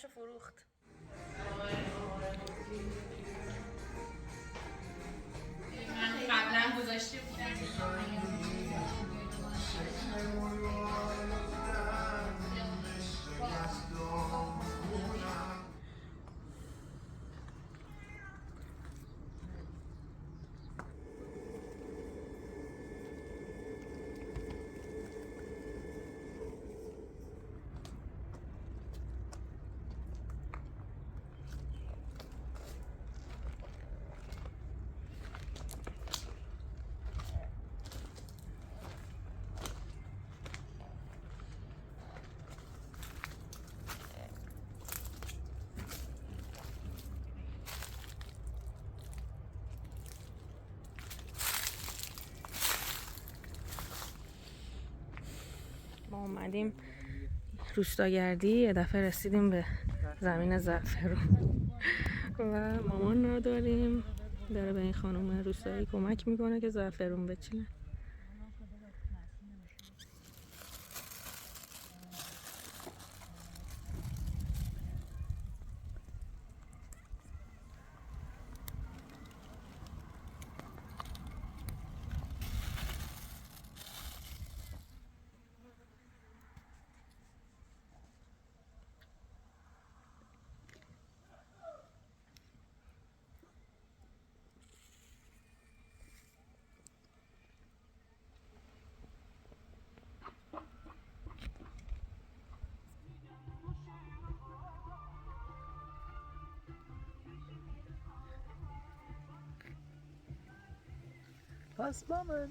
کفشو فروخت. من قبلا گذاشته بودم ما اومدیم روستاگردی، یه دفعه رسیدیم به زمین زعفرون و مامان را داریم داره به این خانم روستایی کمک میکنه که زعفرون بچینه. پس با من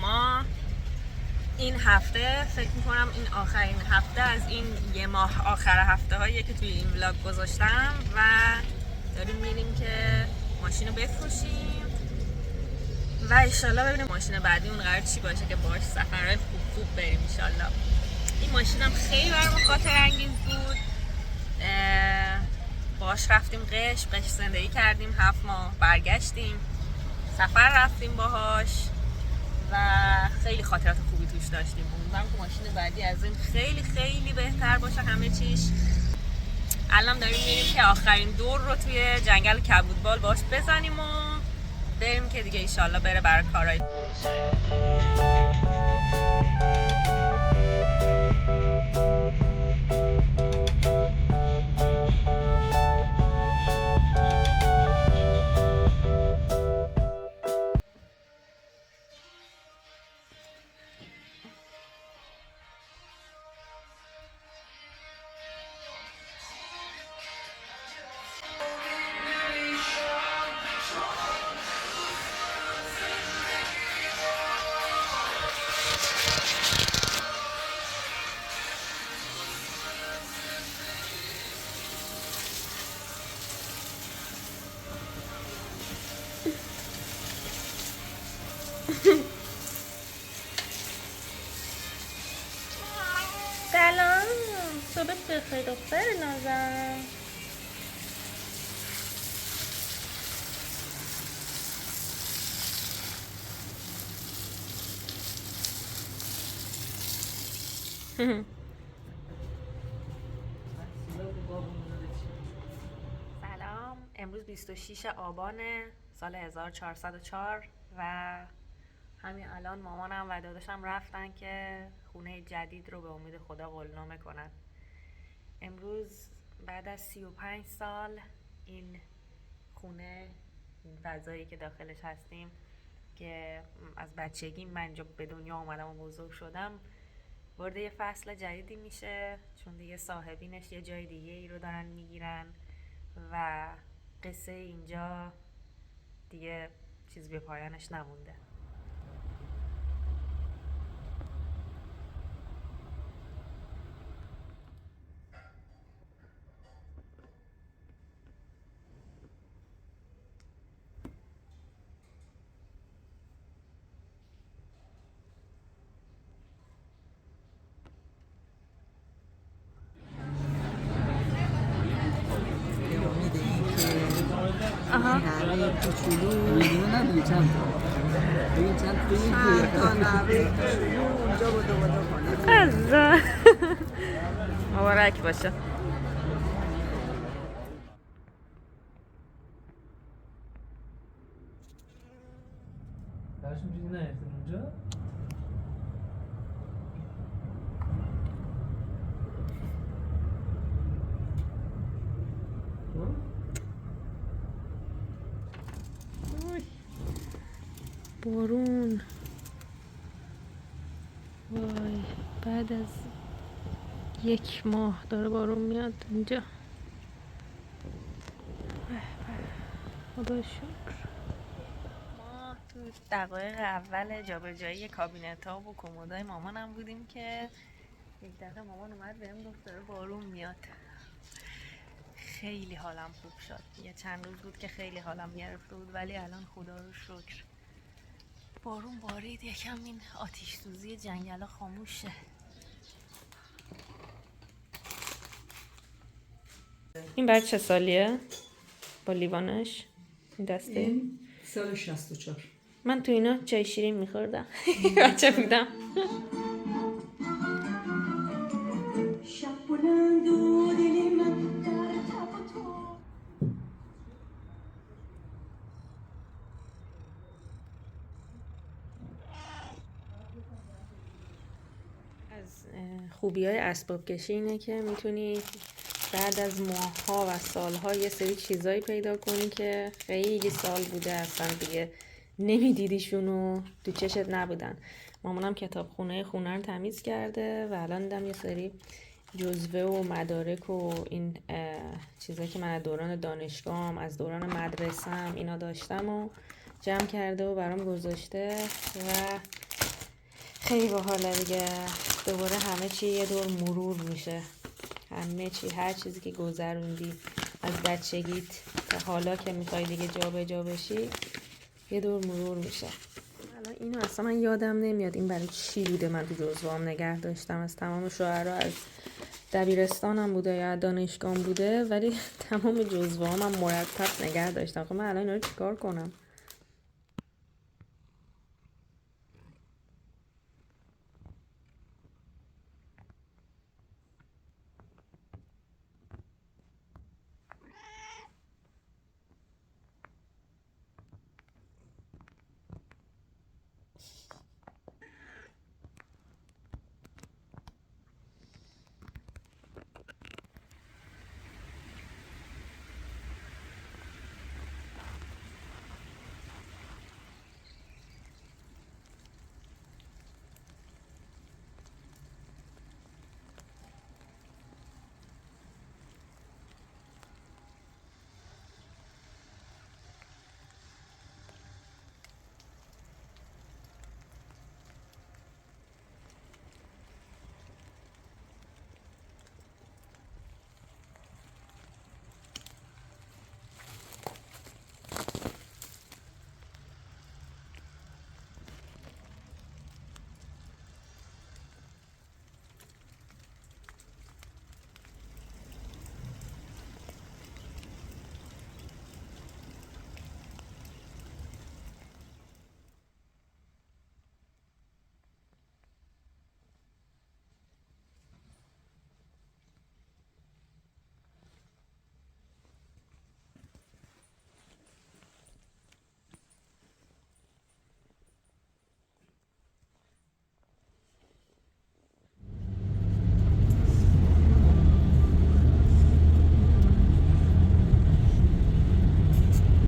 ما این هفته فکر میکنم این آخرین هفته از این یه ماه آخر هفته هاییه که توی این ولاگ گذاشتم و داریم میریم که ماشین رو بفروشیم و انشالله ببینیم ماشین بعدی اون قرار چی باشه که باش سفرهای خوب بریم انشالله. این ماشینم خیلی برام خاطر انگیز بود. باش رفتیم قش زندگی کردیم 7 ماه، برگشتیم سفر رفتیم باهاش و خیلی خاطرات خوبی توش داشتیم. امیدوارم که ماشین بعدی از این خیلی خیلی بهتر باشه همه چیش. الان داریم میریم که آخرین دور رو توی جنگل کبودبال باش بزنیم و بریم که دیگه ایشالله بره برای کارهای سلام، صبح بخیر دختر نازم. سلام، امروز 26 آبان سال 1404 و همین الان مامانم و داداشم رفتن که خونه جدید رو به امید خدا قولنامه کنن. امروز بعد از 35 سال این خونه، این فضایی که داخلش هستیم که از بچگی من اینجا به دنیا اومدم و بزرگ شدم، وارد یه فصل جدیدی میشه، چون دیگه صاحبینش یه جای دیگه ای رو دارن میگیرن و قصه اینجا دیگه چیز به پایانش نمونده. آها. نوه کوچولو یه دونه نه دیگه چند تا ببین چند تا نوه کوچولو اونجا بوده خانه عزا مبارک باشه. درشون چیزی نیفتن اونجا بارون وای بعد از 1 ماه داره بارون میاد اینجا. خدا شکر. ما تو دقایق اول جابجایی کابینت ها و کمدای مامانم بودیم که یک دفعه مامان اومد بهم گفت داره بارون میاد. خیلی حالم خوب شد. یه چند روز بود که خیلی حالم گرفته بود ولی الان خدا رو شکر بارون بارید، یکم این آتش سوزی جنگل ها خاموش شه. این بعد چه سالیه؟ با لیوانش؟ این دسته؟ این سال 64 من تو اینا چای شیرین میخوردم بچه بودم. از خوبی های اسباب کشی اینه که میتونی بعد از ماه‌ها و سال‌ها یه سری چیزایی پیدا کنی که خیلی سال بوده اصلا دیگه نمیدیدیشون و تو چشت نبودن. مامانم کتابخونه خونه رو تمیز کرده و الان دیدم یه سری جزوه و مدارک و این چیزایی که من از دوران دانشگاهم از دوران مدرسه‌ام اینا داشتم و جمع کرده و برام گذاشته و خیلی باحاله دیگه. دوباره همه چی یه دور مرور میشه، همه چی هر چیزی که گذروندی از بچگیت تا حالا که میخوای دیگه جابجا بشی یه دور مرور میشه. الان اینو اصلا من یادم نمیاد این برای چی بوده من تو جزوه‌ام نگه داشتم. از تمام شعرها از دبیرستانم بوده یا دانشگاهم بوده ولی تمام جزوه‌ام من مرتب نگه داشتم. خب من الان اینا رو چیکار کنم؟